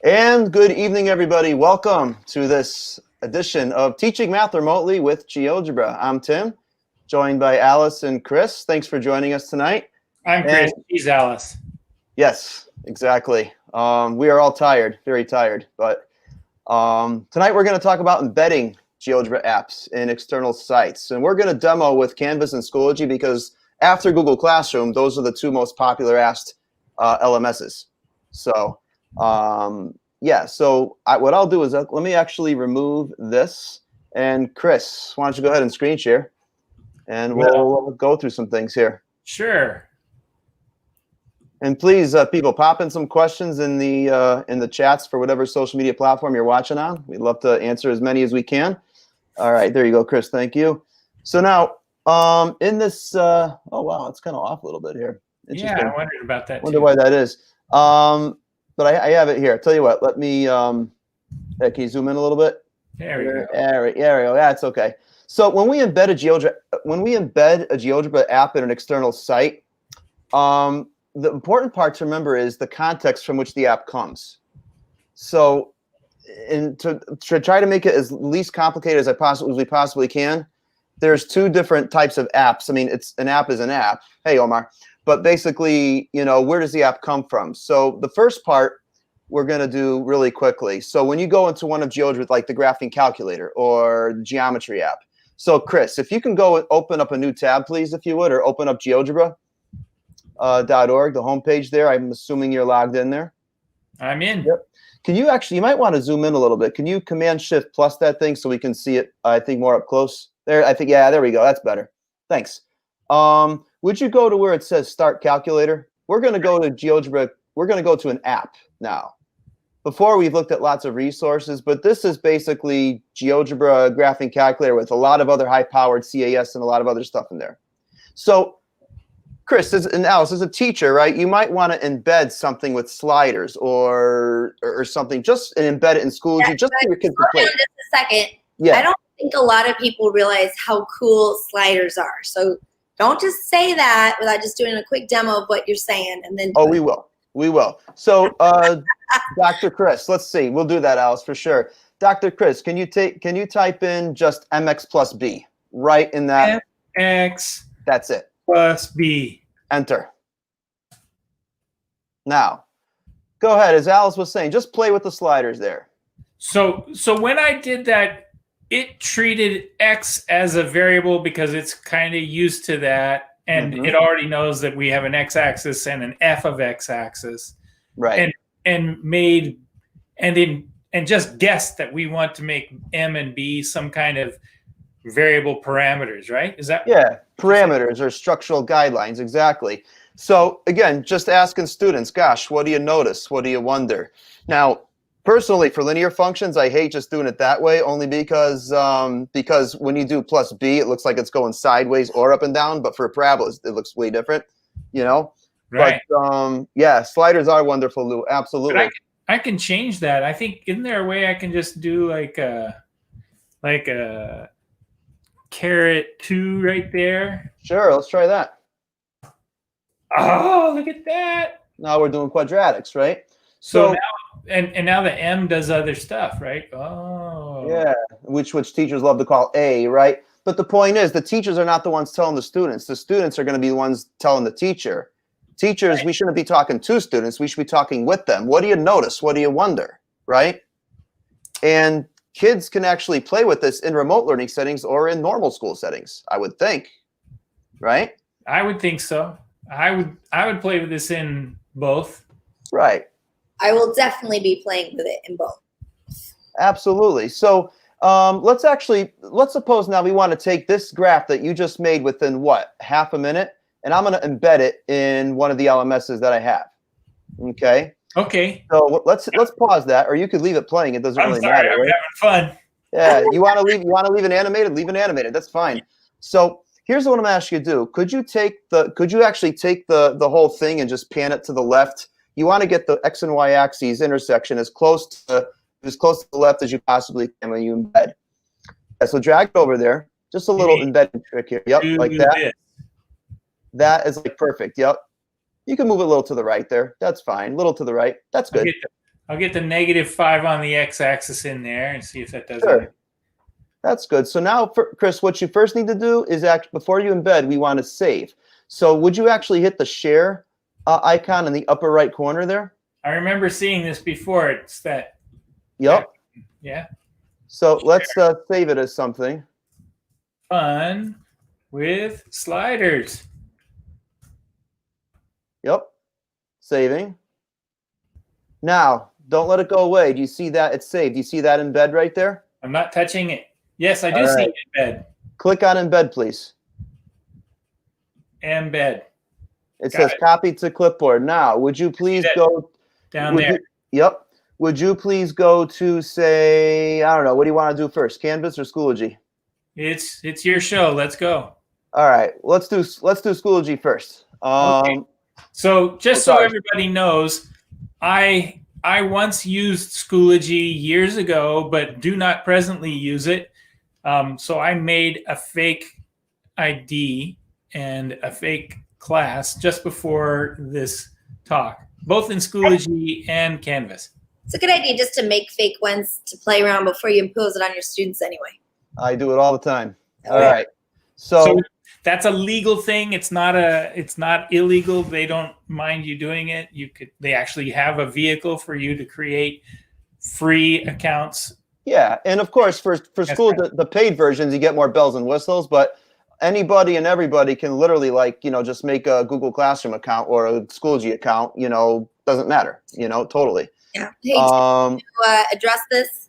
And good evening, everybody. Welcome to this edition of Teaching Math Remotely with GeoGebra. I'm Tim, joined by Alice and Chris. Thanks for joining us tonight. I'm Chris. He's Alice. Yes, exactly. We are all tired, very tired. But tonight we're going to talk about embedding GeoGebra apps in external sites. And we're going to demo with Canvas and Schoology because after Google Classroom, those are the two most popular asked LMSs. So what I'll do is let me actually remove this. And Chris, why don't you go ahead and screen share, and we'll go through some things here. Sure. And please, people, pop in some questions in the chats for whatever social media platform you're watching on. We'd love to answer as many as we can. All right, there you go, Chris. Thank you. So now, in this, oh wow, it's kind of off a little bit here. Yeah, I wondered about that. Wonder why that is. But I have it here. I'll tell you what. Let me. Can you zoom in a little bit? There we go. There we go. That's okay. So when we embed a GeoGebra app in an external site, the important part to remember is the context from which the app comes. So, to try to make it as least complicated as we possibly can, there's two different types of apps. I mean, an app is an app. Hey, Omar. But basically, where does the app come from? So the first part we're going to do really quickly. So when you go into one of GeoGebra, like the graphing calculator or the geometry app. So Chris, if you can go and open up a new tab, please, if you would, or open up GeoGebra.org, the homepage there. I'm assuming you're logged in there. I'm in. Yep. Can you you might want to zoom in a little bit. Can you Command-Shift+ that thing so we can see it, I think, more up close? There, I think, yeah, there we go. That's better. Thanks. Would you go to where it says Start Calculator? We're going to go to GeoGebra. We're going to go to an app now. Before, we've looked at lots of resources, but this is basically GeoGebra graphing calculator with a lot of other high-powered CAS and a lot of other stuff in there. So, Chris and Alice, as a teacher, right, you might want to embed something with sliders or something, just embed it in Schoology, just for your kids to play. Just a second. Yeah. I don't think a lot of people realize how cool sliders are. So don't just say that without just doing a quick demo of what you're saying, and then. Oh, we will. We will. So, Dr. Chris, let's see. We'll do that, Alice, for sure. Dr. Chris, can you type in just MX plus B right in that? MX. That's it. Plus B. Enter. Now, go ahead. As Alice was saying, just play with the sliders there. So when I did that, it treated X as a variable because it's kind of used to that. And it already knows that we have an x-axis and an f of x-axis, right? And just guessed that we want to make m and b some kind of variable parameters, right? Is that? Yeah, parameters or structural guidelines, exactly. So again, just asking students, gosh, what do you notice? What do you wonder? Now, personally, for linear functions, I hate just doing it that way, only because when you do plus b, it looks like it's going sideways or up and down. But for a parabola, it looks way different, Right. But yeah, sliders are wonderful, Lou. Absolutely. But I can change that. I think, isn't there a way I can just do like a caret 2 right there? Sure, let's try that. Oh, look at that! Now we're doing quadratics, right? So now. And now the M does other stuff, right? Oh. Yeah, which teachers love to call A, right? But the point is, the teachers are not the ones telling the students. The students are going to be the ones telling the teacher. Teachers, right. We shouldn't be talking to students. We should be talking with them. What do you notice? What do you wonder, right? And kids can actually play with this in remote learning settings or in normal school settings, I would think, right? I would think so. I would play with this in both. Right. I will definitely be playing with it in both. Absolutely. So let's suppose now we want to take this graph that you just made within what, half a minute, and I'm going to embed it in one of the LMSs that I have. Okay. Okay. So let's pause that, or you could leave it playing. It doesn't really matter. I'm right? having fun. Yeah. You want to leave it animated? Leave it animated. That's fine. So here's what I'm going to ask you to do. Could you actually take the whole thing and just pan it to the left? You want to get the X and Y axes intersection as close to the left as you possibly can when you embed. So drag it over there. Just a little embedding trick here. Yep, like that. That is like perfect. Yep. You can move it a little to the right there. That's fine. A little to the right. That's good. I'll get the -5 on the x-axis in there and see if that does Sure. anything. That's good. So now, Chris, what you first need to do is before you embed, we want to save. So would you actually hit the share icon in the upper right corner there? I remember seeing this before. It's that. Yep. Yeah. So let's save it as something. Fun with sliders. Yep. Saving. Now, don't let it go away. Do you see that it's saved? Do you see that embed right there? I'm not touching it. Yes, I do All see right. embed. Click on embed, please. Embed. It says copy to clipboard. Now, would you please go down there? Yep. Would you please go to, say, I don't know, what do you want to do first, Canvas or Schoology? It's your show. Let's go. All right, let's do Schoology first. Okay. So just so everybody knows, I once used Schoology years ago, but do not presently use it. So I made a fake ID and a fake class just before this talk, both in Schoology and Canvas. It's a good idea just to make fake ones to play around before you impose it on your students anyway. I do it all the time. All right. So that's a legal thing. It's not illegal. They don't mind you doing it. They actually have a vehicle for you to create free accounts. Yeah, and of course for school, the paid versions, you get more bells and whistles, but anybody and everybody can literally, like, just make a Google Classroom account or a Schoology account, doesn't matter, totally. Yeah. Hey, to address this?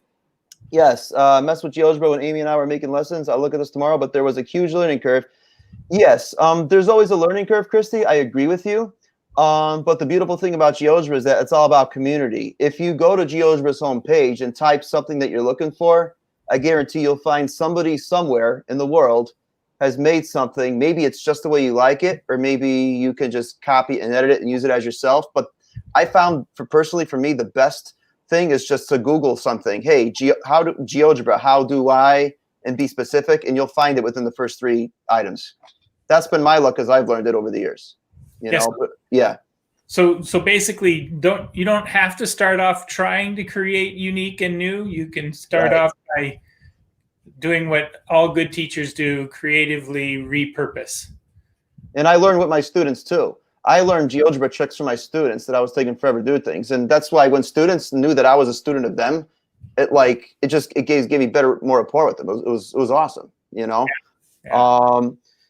Yes, mess with GeoGebra when Amy and I were making lessons. I'll look at this tomorrow, but there was a huge learning curve. Yes, there's always a learning curve, Christy. I agree with you. But the beautiful thing about GeoGebra is that it's all about community. If you go to GeoGebra's homepage and type something that you're looking for, I guarantee you'll find somebody somewhere in the world has made something. Maybe it's just the way you like it, or maybe you can just copy and edit it and use it as yourself. But I found, personally, for me, the best thing is just to Google something. Hey, GeoGebra, how do I, and be specific, and you'll find it within the first 3 items. That's been my luck as I've learned it over the years. But, yeah. So basically, you don't have to start off trying to create unique and new. You can start off by doing what all good teachers do, creatively repurpose. And I learned with my students too. I learned GeoGebra tricks from my students that I was taking forever to do things. And that's why when students knew that I was a student of them, it gave me more rapport with them. It was awesome, Yeah.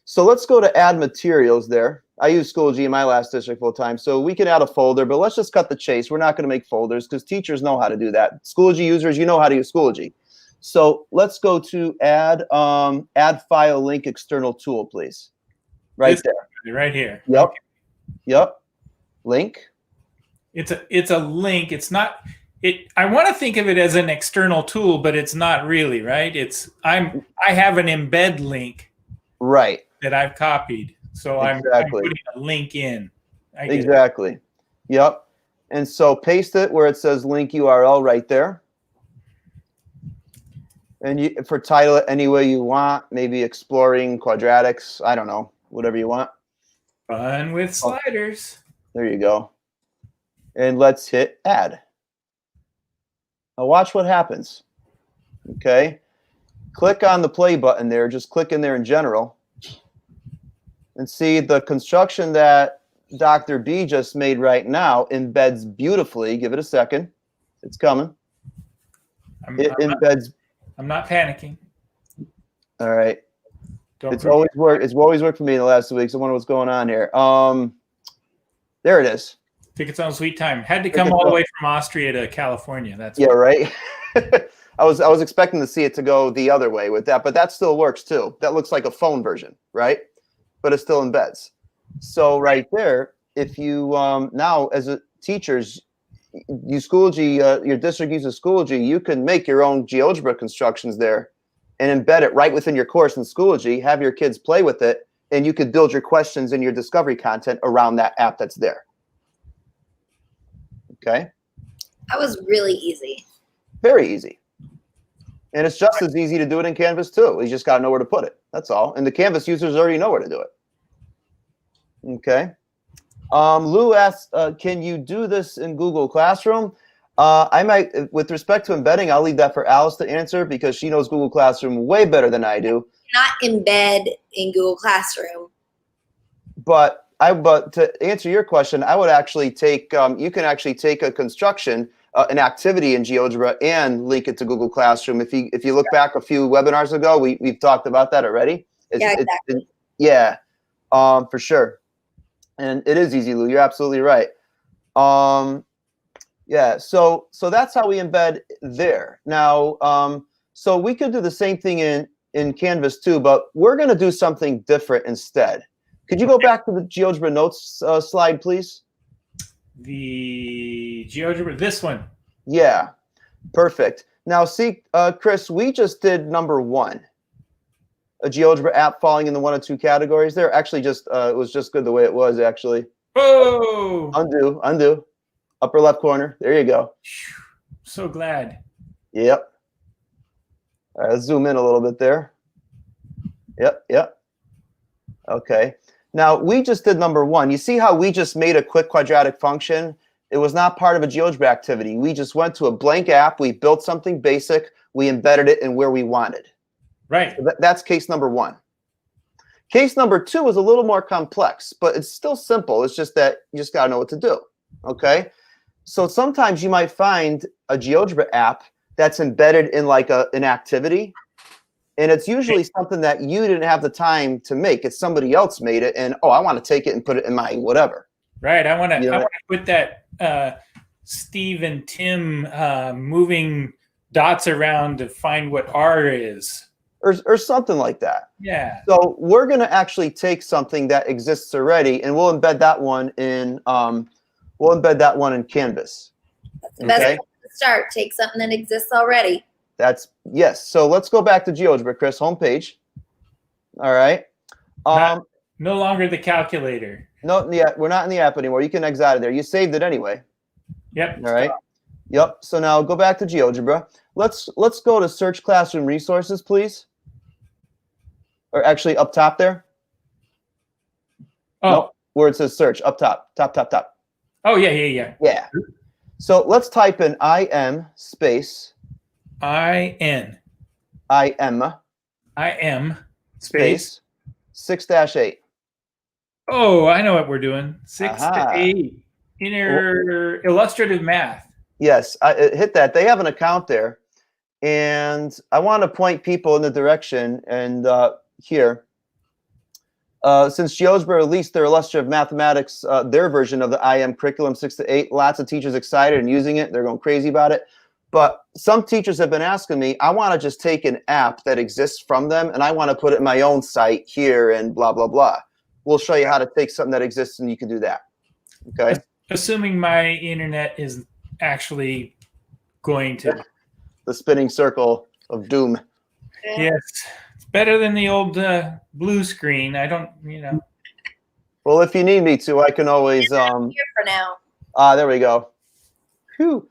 So let's go to add materials there. I use Schoology in my last district full time, so we can add a folder, but let's just cut the chase. We're not going to make folders because teachers know how to do that. Schoology users, you know how to use Schoology. So let's go to add file link external tool, please. Right there. Right here. Yep. Okay. Yep. Link. It's a link. It's not. I want to think of it as an external tool, but it's not really, right? I have an embed link. Right. That I've copied. So I'm putting a link in. Exactly. Yep. And so paste it where it says link URL right there. And for title it any way you want, maybe exploring quadratics. I don't know, whatever you want. Fun with sliders. There you go. And let's hit add. Now watch what happens. Okay. Click on the play button there. Just click in there in general. And see the construction that Dr. B just made right now embeds beautifully. Give it a second. It's coming. Embeds. I'm not panicking. All right. It's always worked for me in the last 2 weeks. I wonder what's going on here. There it is. Take its own sweet time. Had to come all the way from Austria to California. Right. I was expecting to see it to go the other way with that, but that still works too. That looks like a phone version, right? But it still embeds. So right there, if you now as a teachers use Schoology, your district uses Schoology, you can make your own GeoGebra constructions there and embed it right within your course in Schoology, have your kids play with it, and you could build your questions and your discovery content around that app that's there. Okay? That was really easy. Very easy. And it's just as easy to do it in Canvas too. You just got to know where to put it. That's all. And the Canvas users already know where to do it. Okay. Lou asks, can you do this in Google Classroom? I might, with respect to embedding, I'll leave that for Alice to answer because she knows Google Classroom way better than I do. Not embed in Google Classroom. But to answer your question, I would actually take, you can actually take a construction, an activity in GeoGebra and link it to Google Classroom. If you look back a few webinars ago, we've talked about that already. Yeah, exactly. Yeah, for sure. And it is easy, Lou. You're absolutely right. Yeah, so that's how we embed there. Now, so we could do the same thing in Canvas too, but we're going to do something different instead. Could you go back to the GeoGebra notes slide, please? The GeoGebra, this one. Yeah, perfect. Now, see, Chris, we just did number 1. A GeoGebra app falling in the 1 or 2 categories there. Actually, just it was just good the way it was, actually. Oh! Undo. Upper left corner. There you go. So glad. Yep. All right, let's zoom in a little bit there. Yep. Okay. Now, we just did number 1. You see how we just made a quick quadratic function? It was not part of a GeoGebra activity. We just went to a blank app. We built something basic. We embedded it in where we wanted. Right. So that's case number 1. Case number 2 is a little more complex, but it's still simple. It's just that you just got to know what to do. Okay? So sometimes you might find a GeoGebra app that's embedded in like an activity, and it's usually something that you didn't have the time to make. It's somebody else made it, and I want to take it and put it in my whatever. Right. I want to put that Steve and Tim moving dots around to find what R is. Or something like that. Yeah. So we're going to actually take something that exists already, and we'll embed that one in Canvas. That's the best way to start. Take something that exists already. Yes. So let's go back to GeoGebra, Chris, homepage. All right. No longer the calculator. No, yeah, we're not in the app anymore. You can exit out of there. You saved it anyway. Yep. All right. Yep. So now go back to GeoGebra. Let's go to Search Classroom Resources, please. Or actually up top there. Oh. Nope, where it says search, up top. Oh, yeah. Yeah. So let's type in IM space. IM space 6-8. Oh, I know what we're doing. 6 to 8. Inner illustrative math. Yes, I hit that. They have an account there. And I want to point people in the direction and here. Since GeoGebra released their illustrative mathematics, their version of the IM curriculum 6 to 8, lots of teachers excited and using it. They're going crazy about it. But some teachers have been asking me, I want to just take an app that exists from them and I want to put it in my own site here and blah, blah, blah. We'll show you how to take something that exists and you can do that. Okay. Assuming my internet is actually going to. The spinning circle of doom. Yes. It's better than the old blue screen. I don't, Well, if you need me to, I can always. Here for now. There we go. Whew.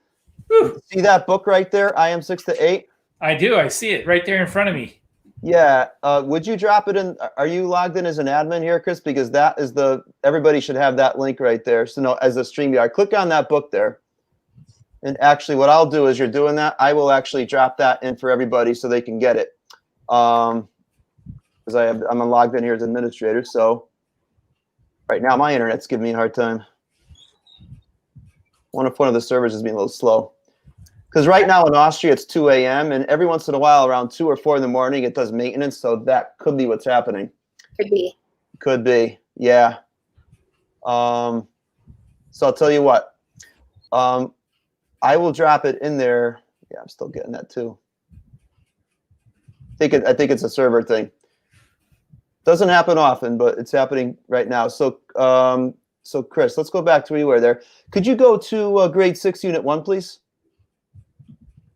See that book right there? IM 6 to 8. I do. I see it right there in front of me. Yeah. Would you drop it in? Are you logged in as an admin here, Chris? Because that is everybody should have that link right there. So no, as a StreamYard, click on that book there. And actually, what I'll do is you're doing that. I will actually drop that in for everybody so they can get it. Because I'm logged in here as administrator. So right now my internet's giving me a hard time. One of the servers is being a little slow. Because right now in Austria it's 2 a.m. and every once in a while around 2 or 4 in the morning it does maintenance. So that could be what's happening. Could be. Yeah. So I'll tell you what. I will drop it in there. Yeah, I'm still getting that too. I think it's a server thing. Doesn't happen often, but it's happening right now. So so Chris, let's go back to where you were there. Could you go to grade 6, unit 1, please?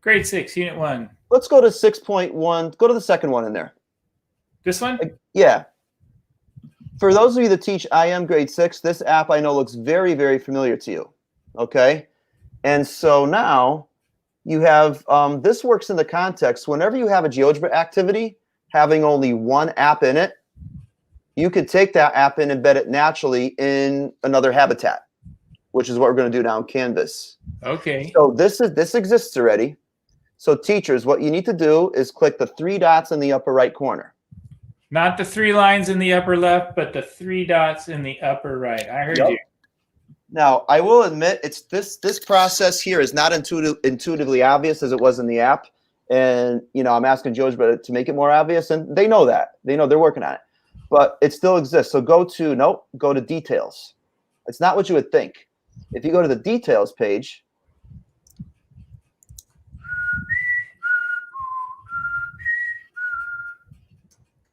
Grade 6, unit 1. Let's go to 6.1. Go to the second one in there. This one? Yeah. For those of you that teach IM grade 6, this app I know looks very, very familiar to you. Okay. And so now you have, this works in the context, whenever you have a GeoGebra activity, having only one app in it, you could take that app and embed it naturally in another habitat, which is what we're going to do now in Canvas. Okay. So this exists already. So teachers, what you need to do is click the 3 dots in the upper right corner. Not the 3 lines in the upper left, but the 3 dots in the upper right. I heard you. Now, I will admit, it's this process here is not intuitively obvious as it was in the app. And, you know, I'm asking GeoGebra to make it more obvious, and they know that. They know they're working on it. But it still exists. So go to details. It's not what you would think. If you go to the details page,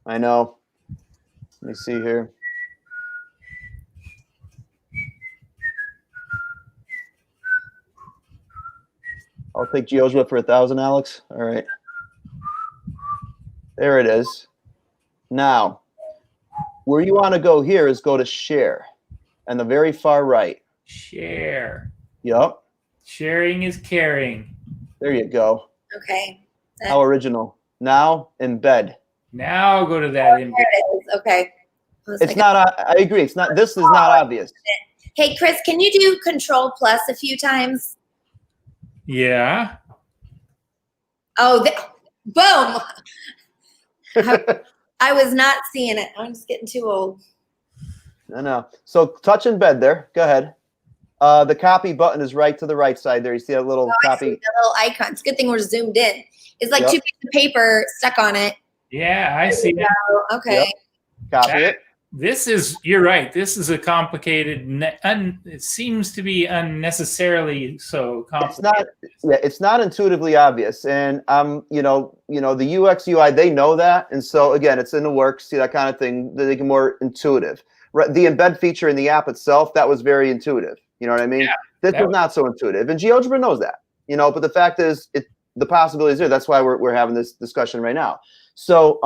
I know. Let me see here. I'll take GeoGebra for 1,000, Alex. All right. There it is. Now, where you want to go here is go to share and the very far right. Share. Yep. Sharing is caring. There you go. Okay. How original. Now, embed. Now go to that. There it is. Okay. It's not, I agree. It's not, this is not obvious. Hey, Chris, can you do Control Plus a few times? Yeah. Oh, boom. I was not seeing it. I'm just getting too old. No. So touch embed there. Go ahead. The copy button is right to the right side there. You see that little copy? I see the little icon. It's a good thing we're zoomed in. It's like 2 pieces of paper stuck on it. Yeah, I see it. Okay. Yep. Copy it. This is, you're right. This is a complicated, it seems to be unnecessarily so complicated. It's not intuitively obvious. And you know, the UX UI, they know that. And so again, it's in the works, see that kind of thing, they get more intuitive. Right? The embed feature in the app itself, that was very intuitive. You know what I mean? Yeah, this is not so intuitive. And GeoGebra knows that, you know, but the fact is the possibility is there. That's why we're having this discussion right now. So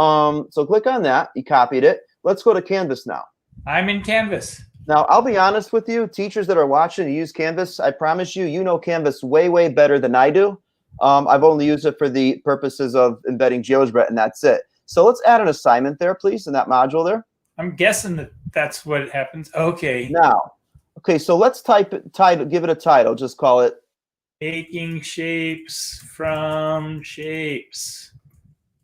so click on that. You copied it. Let's go to Canvas now. I'm in Canvas. Now, I'll be honest with you, teachers that are watching use Canvas, I promise you, you know Canvas way, way better than I do. I've only used it for the purposes of embedding GeoGebra, and that's it. So let's add an assignment there, please, in that module there. I'm guessing that's what happens. Okay. Now, okay, so let's give it a title. Just call it Making shapes from shapes.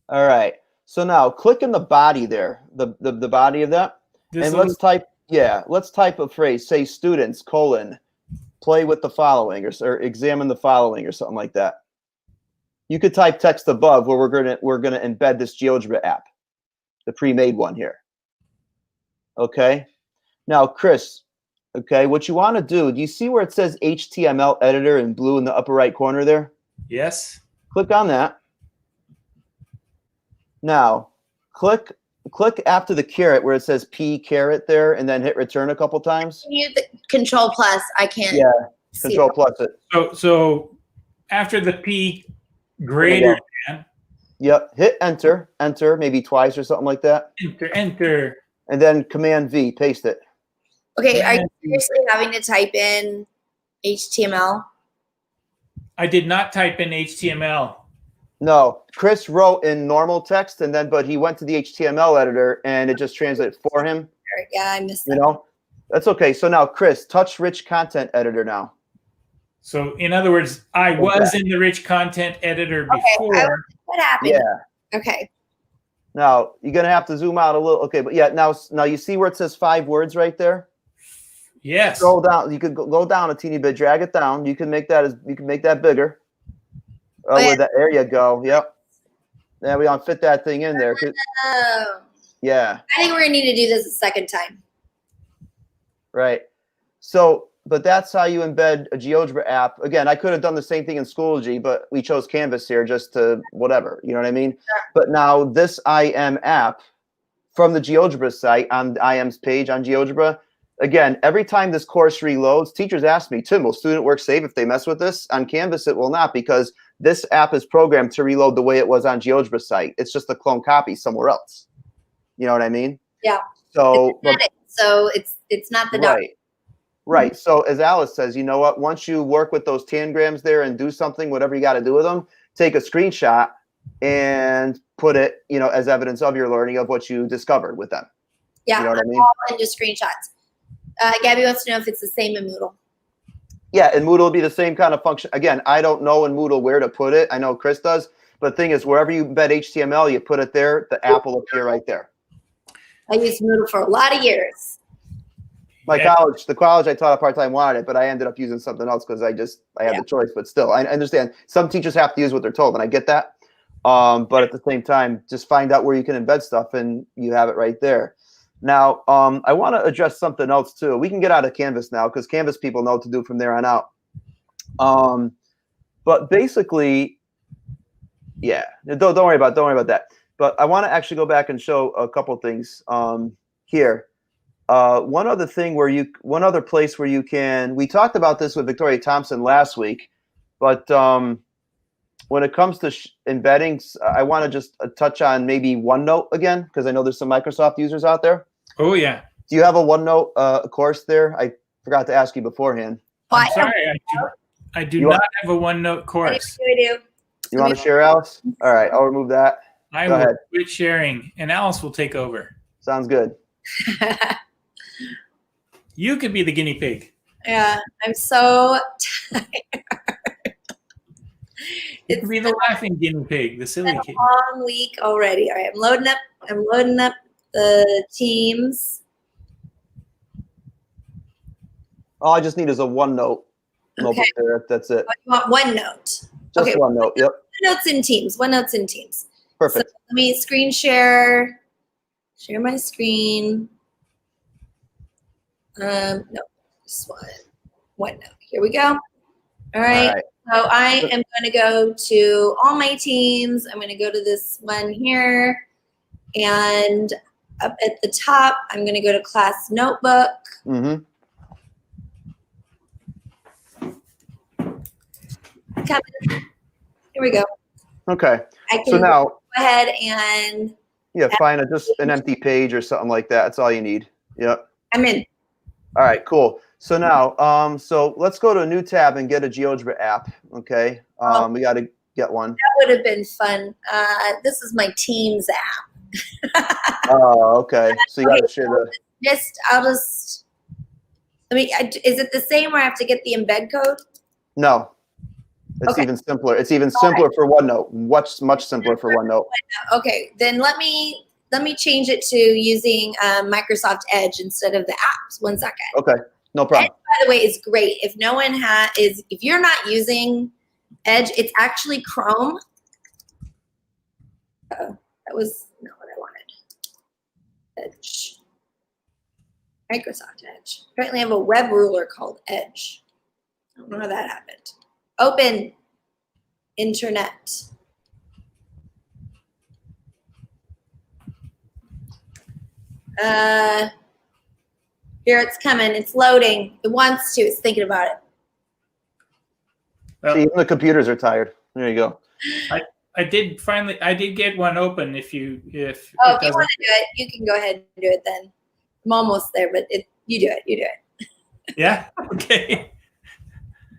All right. So now click in the body there, the body of that. And let's type a phrase, say students, play with the following or examine the following or something like that. You could type text above where we're gonna embed this GeoGebra app, the pre-made one here. Okay. Now, Chris, okay, what you want to do you see where it says HTML editor in blue in the upper right corner there? Yes. Click on that. Now, click after the caret where it says P caret there, and then hit return a couple times. Can you use the Control Plus? I can't. Yeah, Control Plus it. So after the P greater than. Yep, hit enter, maybe twice or something like that. Enter. And then Command V, paste it. Okay, are you seriously having to type in HTML? I did not type in HTML. No, Chris wrote in normal text, but he went to the HTML editor and it just translated for him. Yeah, I missed that. You know, that's okay. So now, Chris, touch rich content editor now. So in other words, I was in the rich content editor before. What happened? Yeah. Okay. Now you're gonna have to zoom out a little. Okay, but yeah, now you see where it says 5 words right there. Yes. Scroll down. You could go down a teeny bit, drag it down. You can make that bigger. There you go. Yep. Now we want to fit that thing in there. Yeah. I think we're gonna need to do this a second time. Right. So, but that's how you embed a GeoGebra app. Again, I could have done the same thing in Schoology, but we chose Canvas here just to whatever. You know what I mean? Sure. But now this IM app from the GeoGebra site on IM's page on GeoGebra. Again, every time this course reloads, teachers ask me, Tim, will student work save if they mess with this? On Canvas, it will not, because this app is programmed to reload the way it was on GeoGebra site. It's just a clone copy somewhere else. You know what I mean? Yeah. So it's not the document. Right. So as Alice says, you know what? Once you work with those tangrams there and do something, whatever you got to do with them, take a screenshot and put it, as evidence of your learning of what you discovered with them. Yeah. You know what I mean? All into screenshots. Gabby wants to know if it's the same in Moodle. Yeah, and Moodle will be the same kind of function. Again, I don't know in Moodle where to put it. I know Chris does. But the thing is, wherever you embed HTML, you put it there. The app will appear right there. I used Moodle for a lot of years. The college I taught part-time wanted it, but I ended up using something else because I had the choice. But still, I understand some teachers have to use what they're told, and I get that. But at the same time, just find out where you can embed stuff, and you have it right there. Now, I want to address something else too. We can get out of Canvas now because Canvas people know what to do from there on out. But basically, yeah, don't worry about that. But I want to actually go back and show a couple things here. One other place where you can. We talked about this with Victoria Thompson last week, but when it comes to embedding, I want to just touch on maybe OneNote again because I know there's some Microsoft users out there. Oh yeah. Do you have a OneNote course there? I forgot to ask you beforehand. I'm sorry, I do not have a OneNote course. I do. You want to share, Alice? All right, I'll remove that. I will quit sharing, and Alice will take over. Sounds good. You could be the guinea pig. Yeah, I'm so tired. You could be the laughing guinea pig, the silly kid. Long week already. All right, I'm loading up the Teams. All I just need is a OneNote. Okay. There. That's it. You want OneNote? Just OneNote. Yep. OneNote's in Teams. OneNote's in Teams. Perfect. So let me screen share. Share my screen. No, this one. OneNote. Here we go. All right. So I am going to go to all my teams. I'm going to go to this one here. And up at the top, I'm going to go to class notebook. Mm-hmm. Here we go. Okay. I can so now go ahead and find just an empty page or something like that. That's all you need. Yep. I'm in. All right, cool. So now, so let's go to a new tab and get a GeoGebra app. Okay. We got to get one. That would have been fun. This is my Teams app. Oh, okay. So you got to share the. Is it the same where I have to get the embed code? No. It's even simpler. It's even simpler for OneNote. Much simpler for OneNote. Okay, then let me change it to using Microsoft Edge instead of the apps. 1 second. Okay, no problem. Edge, by the way, is great. If no one if you're not using Edge, it's actually Chrome. That was not what I wanted. Edge. Microsoft Edge. Apparently, I have a web ruler called Edge. I don't know how that happened. Open internet. Here it's coming. It's loading. It wants to. It's thinking about it. See, even the computers are tired. There you go. I did get one open. If you you want to do it, you can go ahead and do it then. I'm almost there, but you do it. You do it. Yeah. Okay.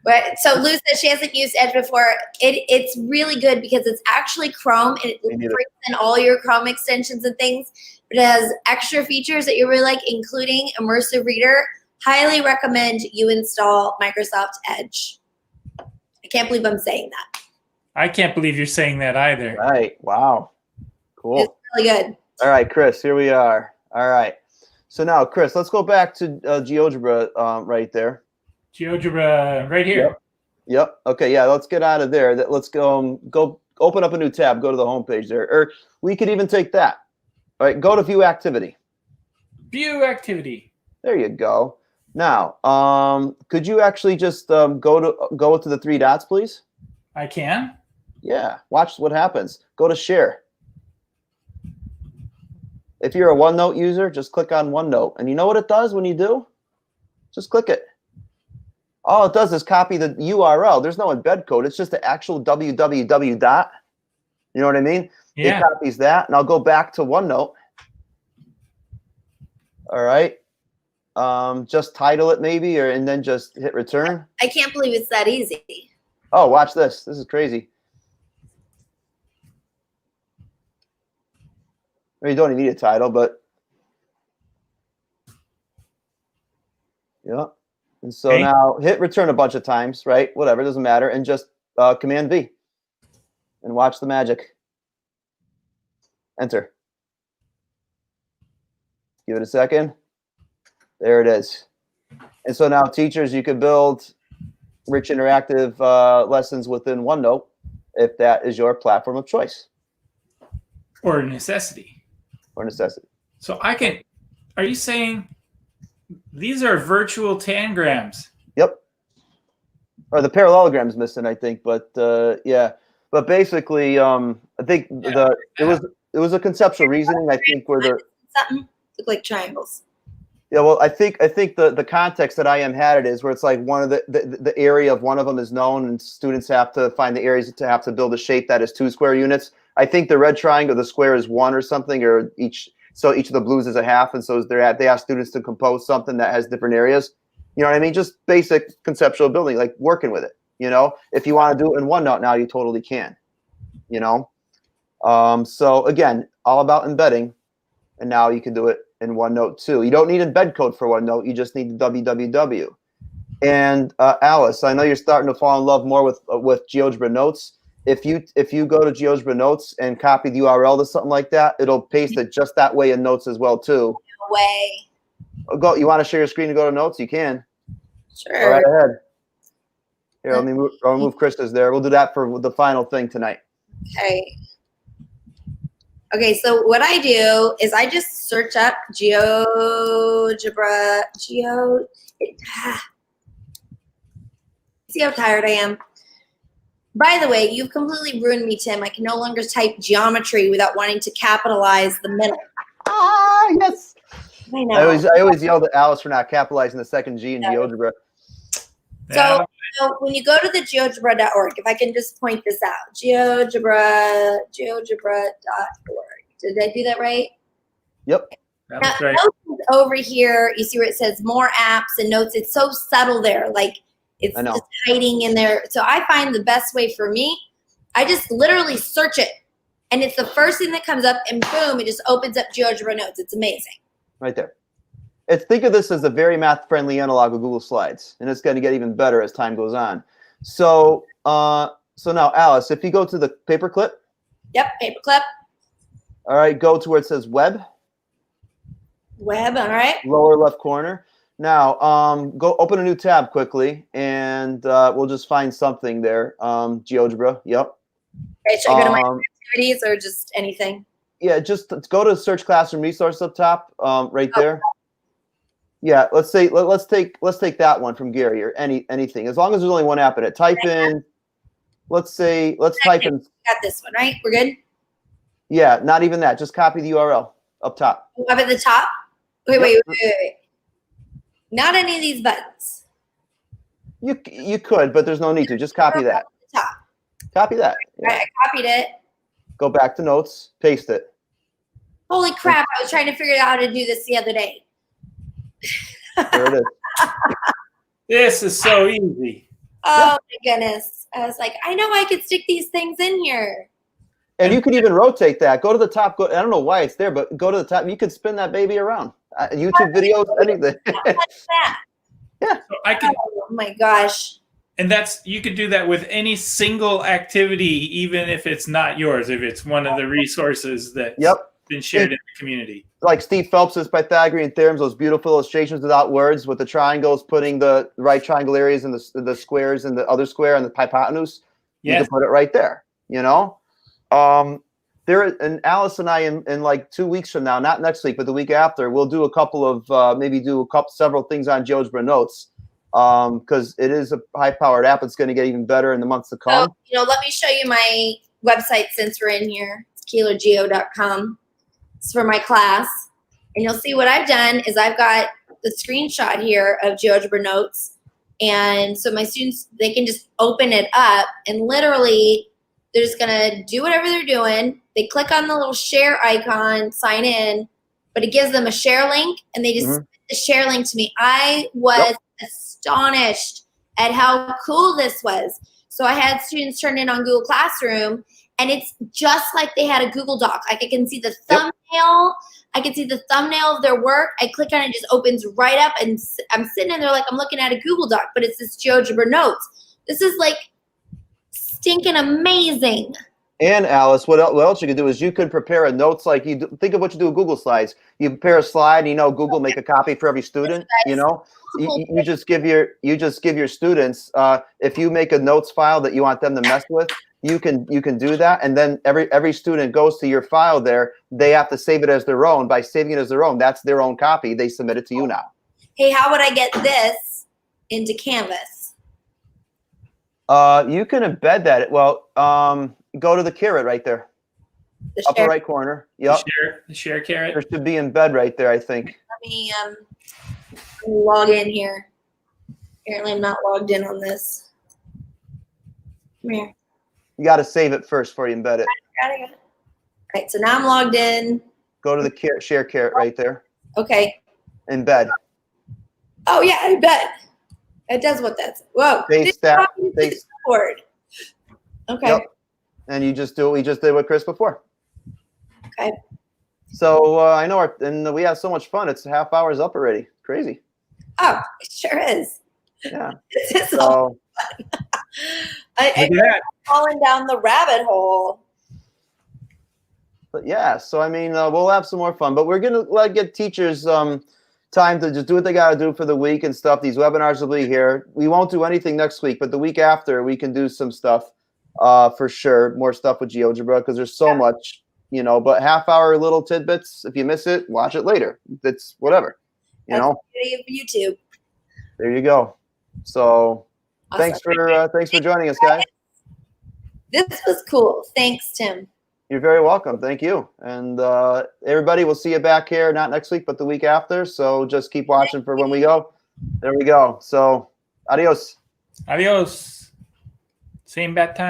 But so Lou said she hasn't used Edge before. It's really good because it's actually Chrome and it brings in all your Chrome extensions and things. But it has extra features that you really like, including Immersive Reader. Highly recommend you install Microsoft Edge. I can't believe I'm saying that. I can't believe you're saying that either. Right. Wow. Cool. It's really good. All right, Chris, here we are. All right. So now, Chris, let's go back to GeoGebra right there. GeoGebra right here. Yep. Okay. Yeah. Let's get out of there. Let's go open up a new tab. Go to the home page there, or we could even take that. All right. Go to View Activity. View Activity. There you go. Now, could you actually just go to the 3 dots, please? I can. Yeah. Watch what happens. Go to Share. If you're a OneNote user, just click on OneNote, and you know what it does when you do? Just click it. All it does is copy the URL. There's no embed code. It's just the actual www dot. You know what I mean? Yeah. It copies that, and I'll go back to OneNote. All right. Just title it maybe, and then just hit return. I can't believe it's that easy. Oh, watch this. This is crazy. I mean, you don't even need a title, but yeah. And so Okay. now hit return a bunch of times, right? Whatever, doesn't matter. And just Command V and watch the magic. Enter. Give it a second. There it is. And so now teachers, you can build rich interactive lessons within OneNote if that is your platform of choice. Or necessity. Or necessity. So I can, are you saying these are virtual tangrams? Yep. Or the parallelogram's missing, I think, but yeah. But basically, I think it was a conceptual reasoning. I think where the something look like triangles. Yeah, well, I think the context that I had it is where it's like one of the area of one of them is known, and students have to find the areas to have to build a shape that is 2 square units. I think the red triangle, the square is 1 or something, or each of the blues is a half, and so they ask students to compose something that has different areas. You know what I mean? Just basic conceptual building, like working with it. You know, if you want to do it in OneNote now, you totally can. You know, so again, all about embedding, and now you can do it in OneNote too. You don't need embed code for OneNote. You just need the www. And Alice, I know you're starting to fall in love more with GeoGebra Notes. If you go to GeoGebra Notes and copy the URL to something like that, it'll paste it just that way in Notes as well too. No way. Go. You want to share your screen to go to Notes? You can. Sure. All right ahead. Here, let me move Krista's there. We'll do that for the final thing tonight. Okay. Okay, so what I do is I just search up GeoGebra. See how tired I am? By the way, you've completely ruined me, Tim. I can no longer type geometry without wanting to capitalize the middle. Ah, yes. I know. I always yelled at Alice for not capitalizing the second G in GeoGebra. So when you go to the GeoGebra.org, if I can just point this out, GeoGebra.org. Did I do that right? Yep. That's right. Notes over here, you see where it says more apps and notes. It's so subtle there. Like it's just hiding in there. So I find the best way for me, I just literally search it. And it's the first thing that comes up, and boom, it just opens up GeoGebra Notes. It's amazing. Right there. Think of this as a very math-friendly analog of Google Slides, and it's going to get even better as time goes on. So, so now, Alice, if you go to the paperclip. Yep, paperclip. All right, go to where it says Web. Web, all right. Lower left corner. Now, go open a new tab quickly, and we'll just find something there. GeoGebra. Yep. Okay, should I go to my activities or just anything? Yeah, just go to Search Classroom Resource up top, right there. Yeah, let's take that one from Gary or anything. As long as there's only one app in it. Type in. Let's type in. Got this one, right? We're good. Yeah, not even that. Just copy the URL up top. Up at the top. Wait. Not any of these buttons. You could, but there's no need to. Just copy that. Top. Copy that. Yeah. Right, I copied it. Go back to Notes. Paste it. Holy crap! I was trying to figure out how to do this the other day. There it is. This is so easy. Oh my goodness! I was like, I know I could stick these things in here. And you could even rotate that. Go to the top. I don't know why it's there, but go to the top. You could spin that baby around. YouTube videos, anything. What's that? Yeah. So I can. Oh my gosh! And you could do that with any single activity, even if it's not yours. If it's one of the resources that's been shared in the community. Like Steve Phelps' Pythagorean theorems, those beautiful illustrations without words, with the triangles, putting the right triangle areas in the squares and the other square and the hypotenuse. You can put it right there. You know. And Alice and I in like 2 weeks from now, not next week, but the week after, we'll do a couple of several things on GeoGebra Notes, because it is a high-powered app. It's going to get even better in the months to come. So, let me show you my website since we're in here. It's keelergeo.com. It's for my class, and you'll see what I've done is I've got the screenshot here of GeoGebra Notes, and so my students, they can just open it up and literally. They're just going to do whatever they're doing. They click on the little share icon, sign in, but it gives them a share link, and they just send the share link to me. I was astonished at how cool this was. So I had students turn in on Google Classroom, and it's just like they had a Google Doc. Like I can see the thumbnail. I can see the thumbnail of their work. I click on it, it just opens right up, and I'm sitting in there like I'm looking at a Google Doc, but it's this GeoGebra notes. This is like stinking amazing. And Alice, what else you could do is you could prepare a notes, like you think of what you do with Google Slides. You prepare a slide, Google make a copy for every student. You just give your students, if you make a notes file that you want them to mess with, you can do that, and then every student goes to your file there. They have to save it as their own. By saving it as their own, that's their own copy. They submit it to you now. Hey, how would I get this into Canvas? You can embed that. Well, go to the caret right there. The Upper right corner. Yep. The share caret. There should be embed right there, I think. Let me log in here. Apparently I'm not logged in on this. Come here. You got to save it first before you embed it. Got it. All right, so now I'm logged in. Go to the share caret right there. Okay. Embed. Oh yeah, I bet. It does what that's. Whoa. Paste that. Paste. Word. Okay. Yep. And you just do what we just did with Chris before. Okay. So I know, and we have so much fun. It's half hour's up already. Crazy. Oh, it sure is. Yeah. This is all fun. I'm falling down the rabbit hole. But yeah, so I mean, we'll have some more fun. But we're gonna get teachers time to just do what they got to do for the week and stuff. These webinars will be here. We won't do anything next week, but the week after we can do some stuff for sure. More stuff with GeoGebra because there's so much, but half hour little tidbits. If you miss it, watch it later. It's whatever, That's the beauty of YouTube. There you go. So Awesome. thanks for joining us, guys. This was cool. Thanks, Tim. You're very welcome. Thank you. And everybody, we'll see you back here, not next week, but the week after. So just keep watching for when we go. There we go. So adios. Adios. Same bat time.